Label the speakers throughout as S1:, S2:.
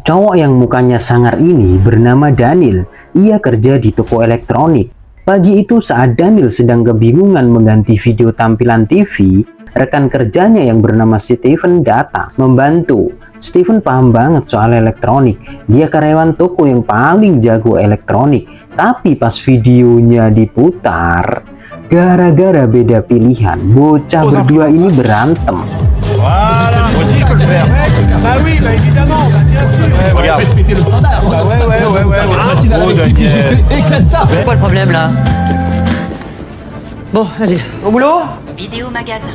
S1: Cowok yang mukanya sangar ini bernama Daniel. Ia kerja di toko elektronik. Pagi itu saat Daniel sedang kebingungan mengganti video tampilan TV, rekan kerjanya yang bernama Steven datang membantu. Steven paham banget soal elektronik. Dia karyawan toko yang paling jago elektronik. Tapi pas videonya diputar, gara-gara beda pilihan, bocah berdua ini berantem.
S2: Voilà, moi aussi je peux le faire. Bah oui, bah évidemment, bah bien sûr. Regarde. Péter le standard. Bah ouais. Oh Daniel. Éclate ça.
S3: C'est quoi le problème là? Bon, allez, au boulot.
S4: Vidéo magasin.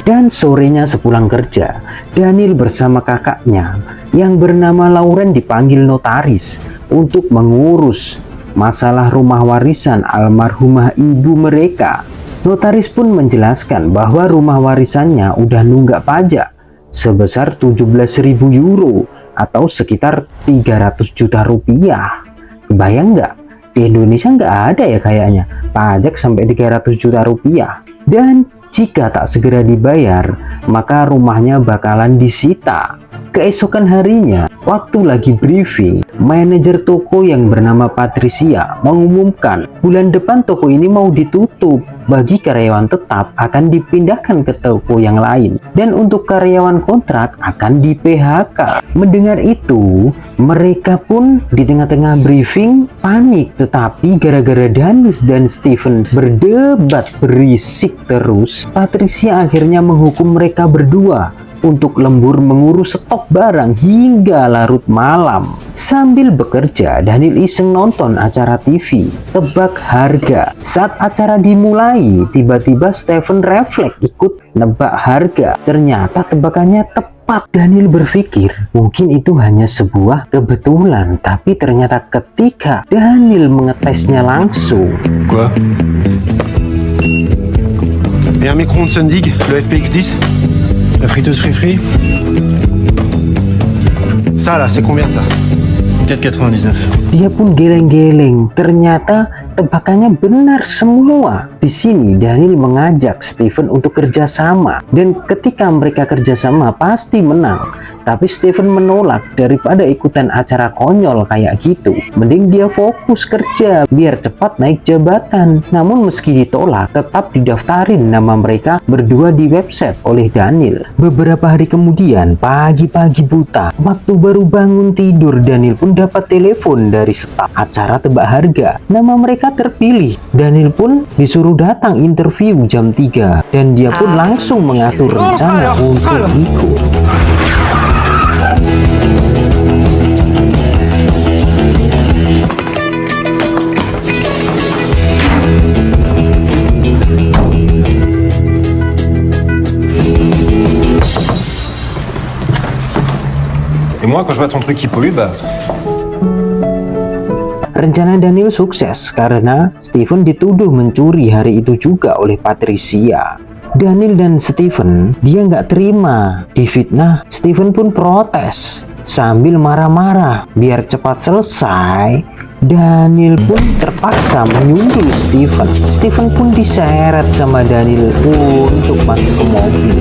S1: Dan sorenya sepulang kerja, Daniel bersama kakaknya yang bernama Lauren dipanggil notaris untuk mengurus masalah rumah warisan almarhumah ibu mereka. Notaris pun menjelaskan bahwa rumah warisannya udah nunggak pajak sebesar 17.000 euro atau sekitar 300 juta rupiah. Kebayang nggak? Di Indonesia nggak ada ya kayaknya pajak sampai 300 juta rupiah. Dan jika tak segera dibayar, maka rumahnya bakalan disita. Keesokan harinya, waktu lagi briefing, manajer toko yang bernama Patricia mengumumkan bulan depan toko ini mau ditutup. Bagi karyawan tetap akan dipindahkan ke toko yang lain, dan untuk karyawan kontrak akan di PHK. Mendengar itu, mereka pun di tengah-tengah briefing panik. Tetapi gara-gara Daniel dan Steven berdebat berisik terus, Patricia akhirnya menghukum mereka berdua untuk lembur mengurus stok barang hingga larut malam. Sambil bekerja, Daniel iseng nonton acara TV Tebak Harga. Saat acara dimulai, tiba-tiba Steven refleks ikut nebak harga. Ternyata tebakannya tepat. Daniel berpikir mungkin itu hanya sebuah kebetulan, tapi ternyata ketika Daniel mengetesnya langsung.
S2: Quoi? Et un micro-ondes Sundig, le FPX 10? La friteuse Free? Ça là, c'est combien ça? 4,99.
S1: Dia pun geleng-geleng. Ternyata tebakannya benar semua. Di sini Daniel mengajak Steven untuk kerjasama, dan ketika mereka kerjasama pasti menang. Tapi Steven menolak. Daripada ikutan acara konyol kayak gitu, mending dia fokus kerja biar cepat naik jabatan. Namun meski ditolak, tetap didaftarin nama mereka berdua di website oleh Daniel. Beberapa hari kemudian, pagi-pagi buta, waktu baru bangun tidur, Daniel pun dapat telepon dari staf acara tebak harga. Nama mereka terpilih. Daniel pun disuruh datang interview jam 3, dan dia pun langsung mengatur rencana untuk ikut.
S2: Et moi, quand je vois ton truc qui pollue, bah...
S1: Rencana Daniel sukses karena Steven dituduh mencuri hari itu juga oleh Patricia. Daniel dan Steven, dia nggak terima difitnah. Steven pun protes sambil marah-marah. Biar cepat selesai, Daniel pun terpaksa menyundul Steven. Steven pun diseret sama Daniel untuk masuk ke mobil.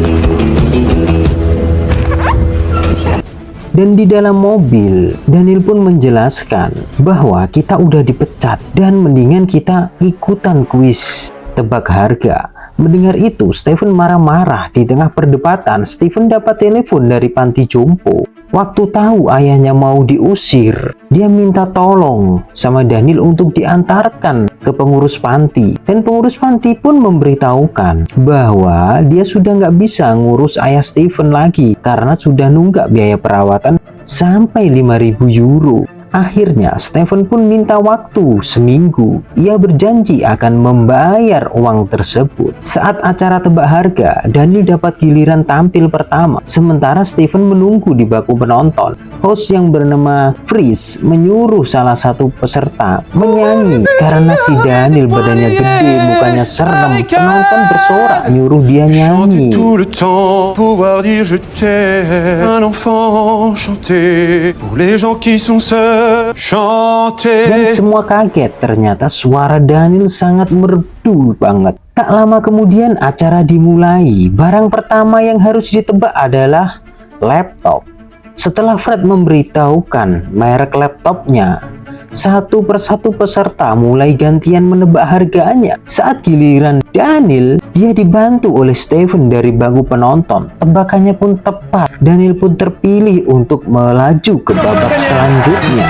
S1: Dan di dalam mobil, Daniel pun menjelaskan bahwa kita udah dipecat dan mendingan kita ikutan kuis tebak harga. Mendengar itu, Steven marah-marah. Di tengah perdebatan, Steven dapat telepon dari panti jompo. Waktu tahu ayahnya mau diusir, dia minta tolong sama Daniel untuk diantarkan ke pengurus panti. Dan pengurus panti pun memberitahukan bahwa dia sudah nggak bisa ngurus ayah Steven lagi karena sudah nunggak biaya perawatan sampai 5.000 euro. Akhirnya Steven pun minta waktu seminggu. Ia berjanji akan membayar uang tersebut. Saat acara tebak harga, Daniel dapat giliran tampil pertama, sementara Steven menunggu di baku penonton. Host yang bernama Fris menyuruh salah satu peserta menyanyi. Karena si Daniel badannya gede, mukanya serem, penonton bersorak nyuruh dia nyanyi.
S2: Tout le temps, pouvoir dire je t'aime, un enfant chanter pour les gens qui sont seuls.
S1: Dan semua kaget, ternyata suara Daniel sangat merdu banget. Tak lama kemudian acara dimulai. Barang pertama yang harus ditebak adalah laptop. Setelah Fred memberitahukan merek laptopnya, satu persatu peserta mulai gantian menebak harganya. Saat giliran Daniel, dia dibantu oleh Stephen dari bangku penonton. Tebakannya pun tepat. Daniel pun terpilih untuk melaju ke babak selanjutnya.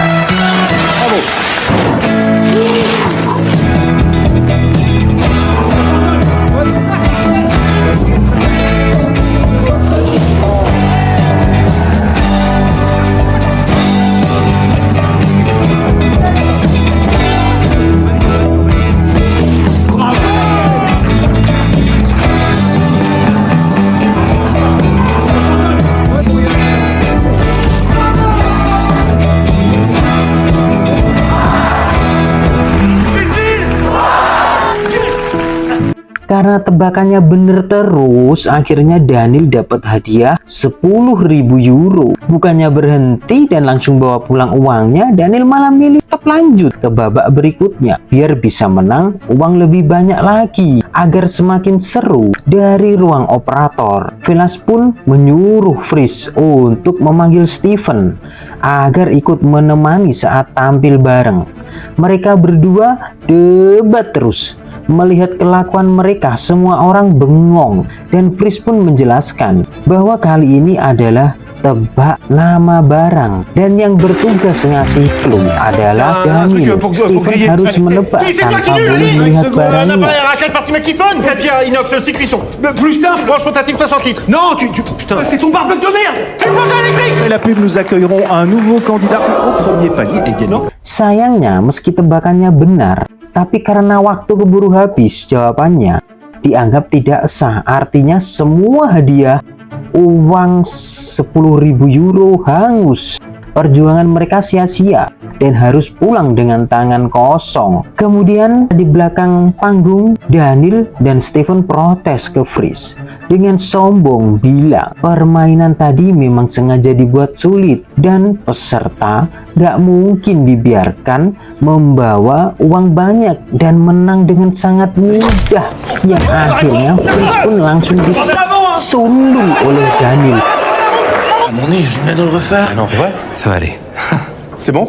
S1: Karena tebakannya bener terus, akhirnya Daniel dapat hadiah 10.000 euro. Bukannya berhenti dan langsung bawa pulang uangnya, Daniel malah milih tetap lanjut ke babak berikutnya biar bisa menang uang lebih banyak lagi. Agar semakin seru, dari ruang operator, Velas pun menyuruh Freeze untuk memanggil Stephen agar ikut menemani saat tampil bareng. Mereka berdua debat terus. Melihat kelakuan mereka, semua orang bengong dan Freeze pun menjelaskan bahwa kali ini adalah tebak nama barang dan yang bertugas ngasih clue adalah Daniel. Stephen harus menebak tanpa boleh melihat barangnya.
S2: Rachel partie Mexiphone. Katia inox 6 cuissons. Plus simple, branche portative 60 litres. Non, putain, c'est ton barbecue de merde. C'est une planche électrique.
S4: Après la pub, nous accueillerons un nouveau candidat au premier palier également.
S1: Sayangnya, meski tebakannya benar, tapi karena waktu keburu habis, jawabannya dianggap tidak sah. Artinya semua hadiah uang 10.000 euro hangus. Perjuangan mereka sia-sia dan harus pulang dengan tangan kosong. Kemudian di belakang panggung, Daniel dan Stephen protes ke Freeze dengan sombong bilang permainan tadi memang sengaja dibuat sulit dan peserta gak mungkin dibiarkan membawa uang banyak dan menang dengan sangat mudah. Yang akhirnya Freeze pun langsung disundul oleh Daniel.
S5: À mon nez, je viens de le refaire. Ah non, ouais, ça va aller.
S4: C'est bon?